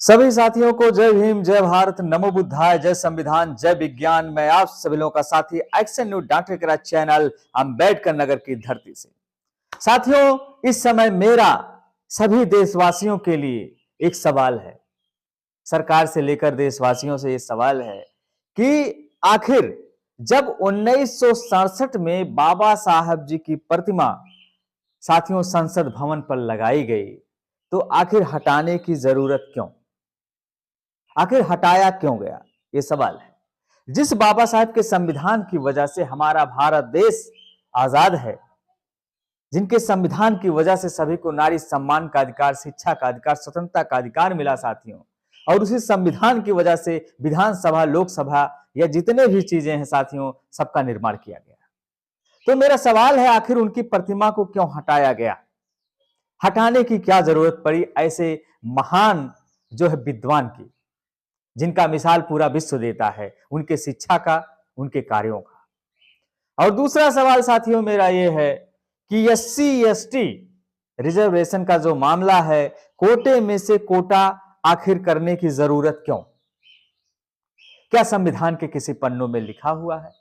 सभी साथियों को जय भीम, जय भारत, नमो बुद्धाय, जय संविधान, जय विज्ञान। मैं आप सभी लोगों का साथी action news डांटेकरा channel Ambedkar Nagar की धरती से। साथियों, इस समय मेरा सभी देशवासियों के लिए एक सवाल है, सरकार से लेकर देशवासियों से ये सवाल है कि आखिर जब 1967 में बाबा साहब जी की प्रतिमा साथियों संसद भवन पर लगाई गई, तो आखिर हटाने की जरूरत क्यों? आखिर हटाया क्यों गया, ये सवाल है। जिस बाबा साहब के संविधान की वजह से हमारा भारत देश आजाद है, जिनके संविधान की वजह से सभी को नारी सम्मान का अधिकार, शिक्षा का अधिकार, स्वतंत्रता का अधिकार मिला साथियों, और उसी संविधान की वजह से विधानसभा, लोकसभा या जितने भी चीजें हैं साथियों, सबका निर्माण किया गया। तो मेरा सवाल है, आखिर उनकी प्रतिमा को क्यों हटाया गया? हटाने की क्या जरूरत पड़ी ऐसे महान जो है विद्वान की, जिनका मिसाल पूरा विश्व देता है, उनके शिक्षा का, उनके कार्यों का। और दूसरा सवाल साथियों मेरा यह है कि SC/ST रिजर्वेशन का जो मामला है, कोटे में से कोटा आखिर करने की जरूरत क्यों? क्या संविधान के किसी पन्नों में लिखा हुआ है?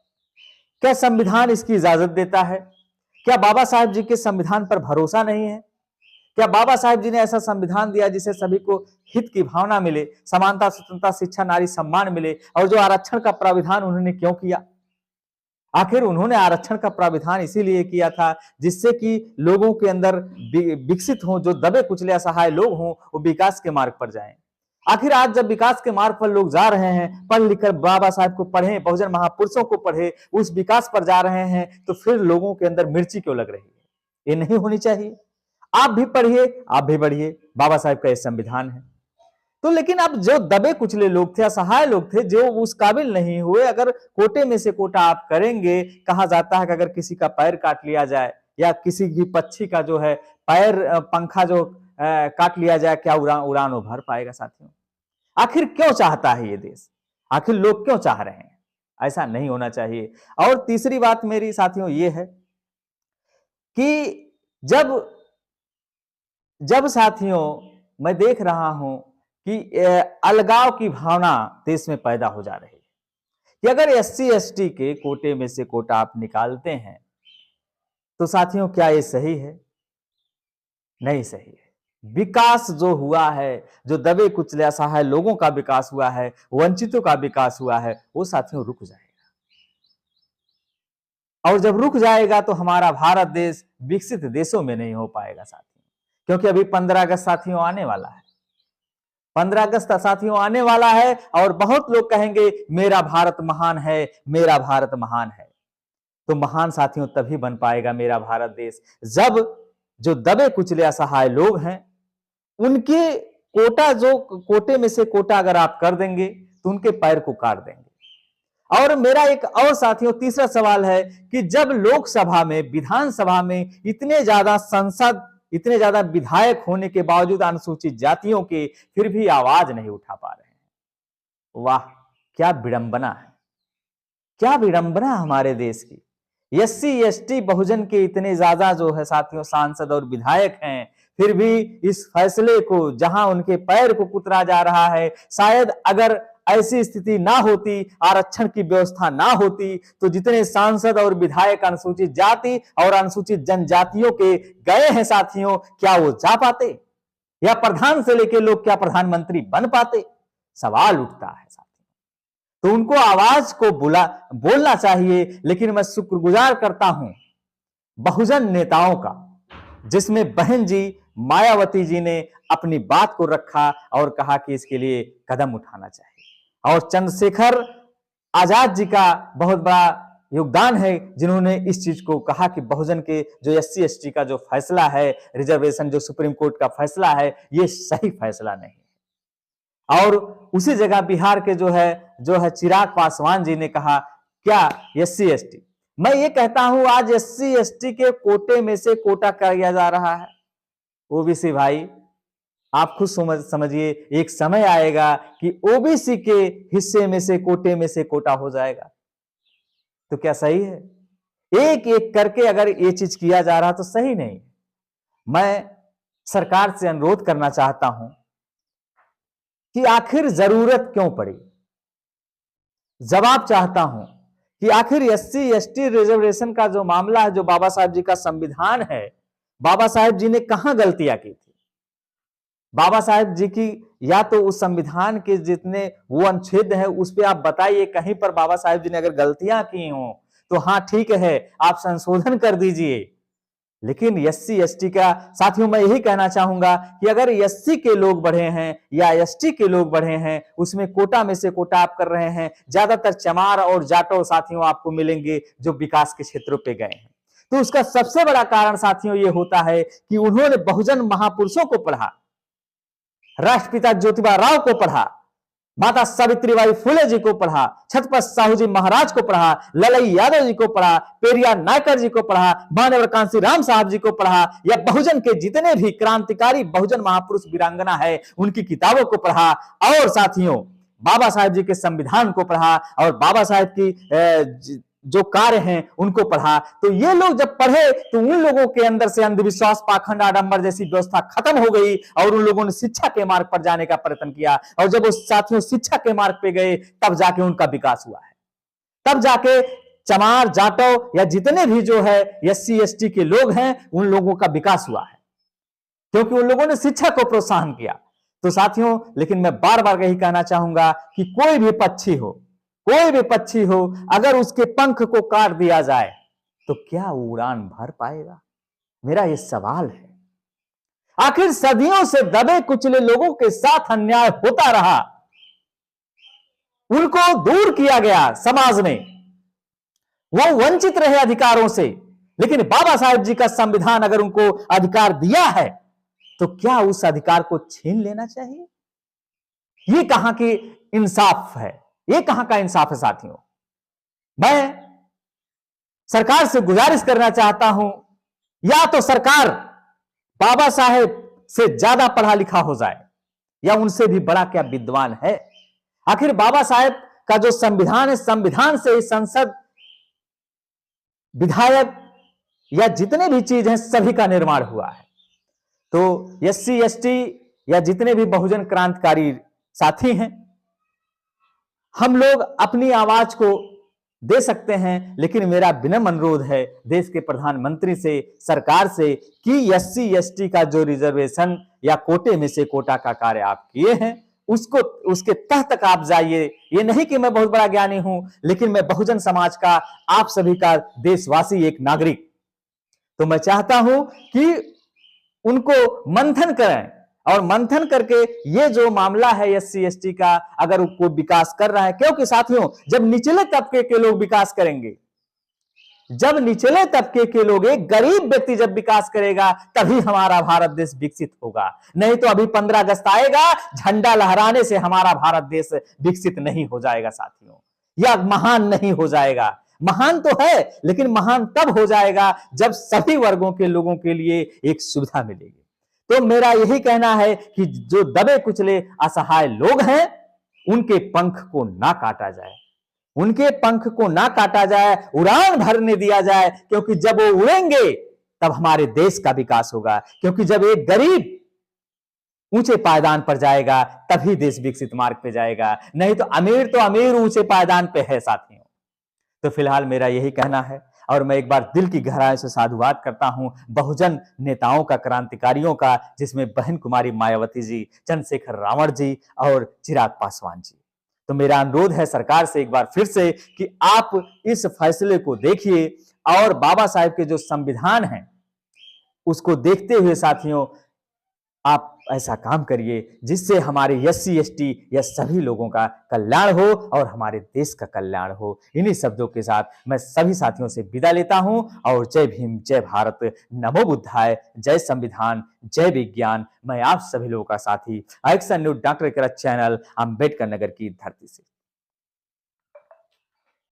क्या संविधान इसकी इजाजत देता है? क्या बाबा साहब जी के संविधान पर भरोसा नहीं है? क्या बाबा साहब जी ने ऐसा संविधान दिया जिसे सभी को हित की भावना मिले, समानता, स्वतंत्रता, शिक्षा, नारी सम्मान मिले? और जो आरक्षण का प्राविधान उन्होंने क्यों किया? आखिर उन्होंने आरक्षण का प्राविधान इसीलिए किया था जिससे कि लोगों के अंदर विकसित हो, जो दबे कुचले असहाय लोग हों वो विकास के मार्ग पर जाएं। आखिर आज जब विकास के मार्ग पर लोग जा रहे हैं, पढ़ लिखकर बाबा साहब को पढ़े, बहुजन महापुरुषों को पढ़े, उस विकास पर जा रहे हैं, तो फिर लोगों के अंदर मिर्ची क्यों लग रही है? ये नहीं होनी चाहिए। आप भी पढ़िए, आप भी बढ़िए, बाबा साहब का यह संविधान है। तो लेकिन अब जो दबे कुचले लोग थे, असहाय लोग थे, जो उस काबिल नहीं हुए, अगर कोटे में से कोटा आप करेंगे, कहा जाता है कि अगर किसी का पैर काट लिया जाए या किसी भी पक्षी का जो है पैर, पंखा जो काट लिया जाए, क्या उड़ान वो भर पाएगा साथियों? आखिर क्यों चाहता है ये देश? आखिर लोग क्यों चाह रहे हैं? ऐसा नहीं होना चाहिए। और तीसरी बात मेरी साथियों ये है कि जब जब साथियों मैं देख रहा हूं कि अलगाव की भावना देश में पैदा हो जा रही है कि अगर SC/ST के कोटे में से कोटा आप निकालते हैं, तो साथियों क्या ये सही है? नहीं सही है। विकास जो हुआ है, जो दबे कुचले असहाय लोगों का विकास हुआ है, वंचितों का विकास हुआ है, वो साथियों रुक जाएगा। और जब रुक जाएगा तो हमारा भारत देश विकसित देशों में नहीं हो पाएगा साथियों, क्योंकि अभी 15 अगस्त साथियों आने वाला है। 15 अगस्त साथियों आने वाला है और बहुत लोग कहेंगे मेरा भारत महान है, मेरा भारत महान है। तो महान साथियों तभी बन पाएगा मेरा भारत देश जब जो दबे कुचले असहाय लोग हैं, उनके कोटा, जो कोटे में से कोटा अगर आप कर देंगे तो उनके पैर को काट देंगे। और मेरा एक और साथियों तीसरा सवाल है कि जब लोकसभा में, विधानसभा में इतने ज्यादा संसद, इतने ज्यादा विधायक होने के बावजूद अनुसूचित जातियों के फिर भी आवाज नहीं उठा पा रहे हैं। वाह, क्या विडंबना है, क्या विडंबना हमारे देश की। SC/ST बहुजन के इतने ज्यादा जो है साथियों सांसद और विधायक हैं, फिर भी इस फैसले को, जहां उनके पैर को कुतरा जा रहा है, शायद अगर ऐसी स्थिति ना होती, आरक्षण की व्यवस्था ना होती, तो जितने सांसद और विधायक अनुसूचित जाति और अनुसूचित जनजातियों के गए हैं साथियों, क्या वो जा पाते? या प्रधान से लेकर लोग क्या प्रधानमंत्री बन पाते? सवाल उठता है साथियों। तो उनको आवाज को बोलना चाहिए। लेकिन मैं शुक्रगुजार करता हूं बहुजन नेताओं का, जिसमें बहन जी मायावती जी ने अपनी बात को रखा और कहा कि इसके लिए कदम उठाना चाहिए। और चंद्रशेखर आजाद जी का बहुत बड़ा योगदान है, जिन्होंने इस चीज को कहा कि बहुजन के जो SC/ST का जो फैसला है, रिजर्वेशन जो सुप्रीम कोर्ट का फैसला है, ये सही फैसला नहीं है। और उसी जगह बिहार के जो है चिराग पासवान जी ने कहा क्या SC/ST, मैं ये कहता हूं आज SC/ST के कोटे में से कोटा किया जा रहा है। OBC भाई, आप खुद समझिए, एक समय आएगा कि OBC के हिस्से में से, कोटे में से कोटा हो जाएगा। तो क्या सही है? एक एक करके अगर ये चीज किया जा रहा तो सही नहीं। मैं सरकार से अनुरोध करना चाहता हूं कि आखिर जरूरत क्यों पड़ी। जवाब चाहता हूं कि आखिर एससी एसटी रिजर्वेशन का जो मामला है, जो बाबा साहेब जी का संविधान है, बाबा साहेब जी ने कहां गलतियां की थी। बाबा साहेब जी की या तो उस संविधान के जितने वो अनुच्छेद है उस पे आप बताइए, कहीं पर बाबा साहेब जी ने अगर गलतियां की हो तो हाँ ठीक है, आप संशोधन कर दीजिए। लेकिन एससी एसटी का साथियों मैं यही कहना चाहूंगा कि अगर एससी के लोग बढ़े हैं या एसटी के लोग बढ़े हैं, उसमें कोटा में से कोटा आप कर रहे हैं, ज्यादातर चमार और जाटो साथियों आपको मिलेंगे जो विकास के क्षेत्रों पे गए हैं। तो उसका सबसे बड़ा कारण साथियों ये होता है कि उन्होंने बहुजन महापुरुषों को पढ़ा, राष्ट्रपिता ज्योतिबा राव को पढ़ा, माता सावित्रीबाई फुले जी को पढ़ा, छत्रपति साहू जी महाराज को पढ़ा, ललई यादव जी को पढ़ा, पेरियार नायकर जी को पढ़ा, मान्यवर कांसी राम साहब जी को पढ़ा, या बहुजन के जितने भी क्रांतिकारी बहुजन महापुरुष वीरांगना है उनकी किताबों को पढ़ा, और साथियों बाबा साहेब जी के संविधान को पढ़ा, और बाबा साहेब की जो कार्य हैं उनको पढ़ा। तो ये लोग जब पढ़े तो उन लोगों के अंदर से अंधविश्वास, पाखंड, आडंबर जैसी व्यवस्था खत्म हो गई और उन लोगों ने शिक्षा के मार्ग पर जाने का प्रयत्न किया। और जब वो साथियों शिक्षा के मार्ग पे गए तब जाके उनका विकास हुआ है, तब जाके चमार जाटव या जितने भी जो है एससी एसटी के लोग हैं उन लोगों का विकास हुआ है, क्योंकि उन लोगों ने शिक्षा को प्रोत्साहन किया। तो साथियों लेकिन मैं बार बार यही कहना चाहूंगा कि कोई भी पक्षी हो, कोई भी पक्षी हो, अगर उसके पंख को काट दिया जाए तो क्या वो उड़ान भर पाएगा? मेरा यह सवाल है। आखिर सदियों से दबे कुचले लोगों के साथ अन्याय होता रहा, उनको दूर किया गया समाज में, वो वंचित रहे अधिकारों से, लेकिन बाबा साहेब जी का संविधान अगर उनको अधिकार दिया है तो क्या उस अधिकार को छीन लेना चाहिए? ये कहां की इंसाफ है? ये कहां का इंसाफ है साथियों? मैं सरकार से गुजारिश करना चाहता हूं, या तो सरकार बाबा साहेब से ज्यादा पढ़ा लिखा हो जाए, या उनसे भी बड़ा क्या विद्वान है। आखिर बाबा साहेब का जो संविधान है, संविधान से ही संसद, विधायक या जितने भी चीज हैं सभी का निर्माण हुआ है। तो एससी एसटी या जितने भी बहुजन क्रांतिकारी साथी हैं, हम लोग अपनी आवाज को दे सकते हैं, लेकिन मेरा विनम्र अनुरोध है देश के प्रधानमंत्री से, सरकार से, कि एससी एसटी का जो रिजर्वेशन या कोटे में से कोटा का कार्य आप किए हैं उसको, उसके तह तक आप जाइए। ये नहीं कि मैं बहुत बड़ा ज्ञानी हूं, लेकिन मैं बहुजन समाज का, आप सभी का देशवासी, एक नागरिक, तो मैं चाहता हूं कि उनको मंथन करें, और मंथन करके ये जो मामला है एससी एसटी का, अगर उसको विकास कर रहा है, क्योंकि साथियों जब निचले तबके के लोग विकास करेंगे, जब निचले तबके के लोग, एक गरीब व्यक्ति जब विकास करेगा तभी हमारा भारत देश विकसित होगा। नहीं तो अभी 15 अगस्त आएगा, झंडा लहराने से हमारा भारत देश विकसित नहीं हो जाएगा साथियों, या महान नहीं हो जाएगा। महान तो है, लेकिन महान तब हो जाएगा जब सभी वर्गों के लोगों के लिए एक सुविधा मिलेगी। तो मेरा यही कहना है कि जो दबे कुचले असहाय लोग हैं उनके पंख को ना काटा जाए, उनके पंख को ना काटा जाए, उड़ान भरने दिया जाए, क्योंकि जब वो उड़ेंगे तब हमारे देश का विकास होगा। क्योंकि जब एक गरीब ऊंचे पायदान पर जाएगा तभी देश विकसित मार्ग पे जाएगा, नहीं तो अमीर ऊंचे पायदान पे है साथियों। तो फिलहाल मेरा यही कहना है, और मैं एक बार दिल की गहराई से साधुवाद करता हूं बहुजन नेताओं का, क्रांतिकारियों का, जिसमें बहन कुमारी मायावती जी, चंद्रशेखर रावण जी और चिराग पासवान जी। तो मेरा अनुरोध है सरकार से एक बार फिर से कि आप इस फैसले को देखिए, और बाबा साहेब के जो संविधान है उसको देखते हुए साथियों आप ऐसा काम करिए जिससे हमारे एससी एसटी या सभी लोगों का कल्याण हो और हमारे देश का कल्याण हो। इन्हीं शब्दों के साथ मैं सभी साथियों से विदा लेता हूं, और जय भीम, जय भारत, नमो बुद्धाय, जय संविधान, जय विज्ञान। मैं आप सभी लोगों का साथी एक्शन न्यूज डॉक्टर के चैनल अम्बेडकर नगर की धरती से।